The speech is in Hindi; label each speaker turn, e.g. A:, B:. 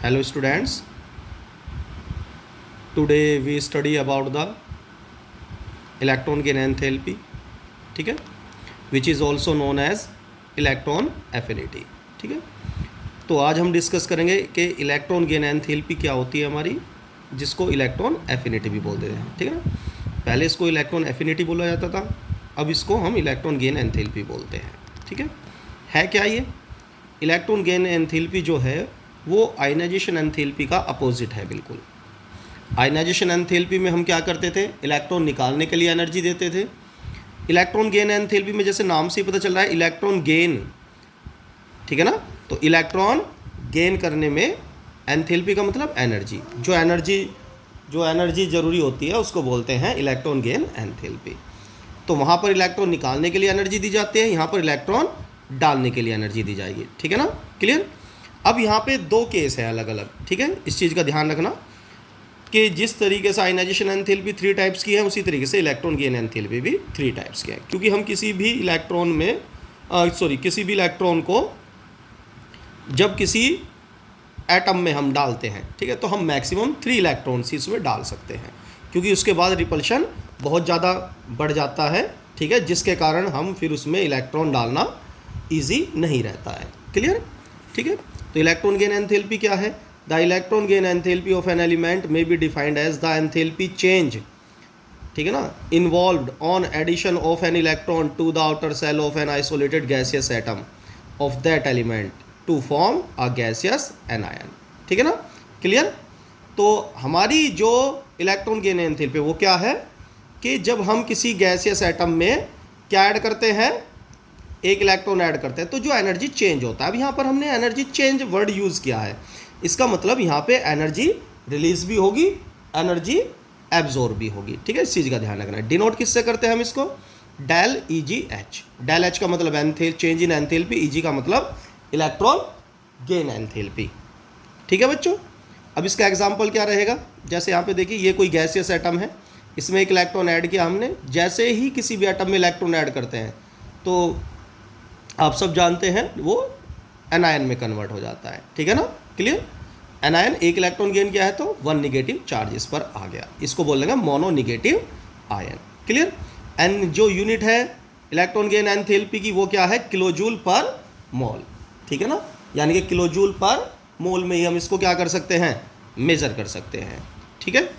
A: Hello students, today we study about the electron gain enthalpy, ठीक है, which is also known as electron affinity, ठीक है। तो आज हम डिस्कस करेंगे कि इलेक्ट्रॉन गेन एंथैल्पी क्या होती है हमारी, जिसको इलेक्ट्रॉन एफिनिटी भी बोलते हैं, ठीक है ना। पहले इसको इलेक्ट्रॉन एफिनिटी बोला जाता था, अब इसको हम इलेक्ट्रॉन गेन एंथैल्पी बोलते हैं, ठीक है क्या ये इलेक्ट्रॉन गेन एंथैल्पी जो है वो आयनाइजेशन एंथैल्पी का अपोजिट है बिल्कुल। आयनाइजेशन एंथैल्पी में हम क्या करते थे, इलेक्ट्रॉन निकालने के लिए एनर्जी देते थे। इलेक्ट्रॉन गेन एंथैल्पी में जैसे नाम से ही पता चल रहा है इलेक्ट्रॉन गेन, ठीक है ना। तो इलेक्ट्रॉन गेन करने में एंथैल्पी का मतलब एनर्जी, जो एनर्जी ज़रूरी होती है उसको बोलते हैं इलेक्ट्रॉन गेन एंथैल्पी। तो वहाँ पर इलेक्ट्रॉन निकालने के लिए एनर्जी दी जाती है, यहाँ पर इलेक्ट्रॉन डालने के लिए एनर्जी दी जाएगी, ठीक है ना, क्लियर। अब यहाँ पे दो केस है अलग अलग, ठीक है। इस चीज़ का ध्यान रखना कि जिस तरीके से आयनाइजेशन एंथैल्पी 3 टाइप्स की है, उसी तरीके से इलेक्ट्रॉन गेन एंथैल्पी भी 3 टाइप्स की है। क्योंकि हम किसी भी इलेक्ट्रॉन को जब किसी एटम में हम डालते हैं, ठीक है, तो हम मैक्सिमम 3 इलेक्ट्रॉन्स ही इसमें डाल सकते हैं, क्योंकि उसके बाद रिपल्शन बहुत ज़्यादा बढ़ जाता है, ठीक है, जिसके कारण हम फिर उसमें इलेक्ट्रॉन डालना ईजी नहीं रहता है, क्लियर, ठीक है। तो इलेक्ट्रॉन गेन एंथैल्पी क्या है? The electron gain enthalpy of an element may be defined as the enthalpy change, ठीक है ना, involved on addition of an electron to the outer shell of an isolated gaseous atom of that element to form a gaseous anion, ठीक है ना, क्लियर। तो हमारी जो इलेक्ट्रॉन गेन एंथैल्पी वो क्या है कि जब हम किसी गैसियस एटम में क्या ऐड करते हैं, एक इलेक्ट्रॉन ऐड करते हैं, तो जो एनर्जी चेंज होता है। अब यहाँ पर हमने एनर्जी चेंज वर्ड यूज़ किया है, इसका मतलब यहाँ पे एनर्जी रिलीज भी होगी, एनर्जी एब्जॉर्ब भी होगी, ठीक है। इस चीज़ का ध्यान रखना है। डिनोट किससे करते हैं हम इसको? Del EgH। डेल H का मतलब चेंज इन एंथैल्पी, Eg का मतलब इलेक्ट्रॉन गेन एंथैल्पी, ठीक है बच्चों। अब इसका एग्जाम्पल क्या रहेगा, जैसे यहाँ पे देखिए ये कोई गैसियस एटम है, इसमें एक इलेक्ट्रॉन ऐड किया हमने। जैसे ही किसी भी एटम में इलेक्ट्रॉन ऐड करते हैं तो आप सब जानते हैं वो एनायन में कन्वर्ट हो जाता है, ठीक है ना, क्लियर। एनायन एक इलेक्ट्रॉन गेन किया है तो 1 निगेटिव चार्ज इस पर आ गया, इसको बोलेंगे mono negative ion, clear. And जो यूनिट है इलेक्ट्रॉन गेन एंथैल्पी की वो क्या है? किलोजूल पर मोल, ठीक है ना, यानी कि किलोजूल पर मोल में ही हम इसको क्या कर सकते हैं, मेजर कर सकते हैं, ठीक है।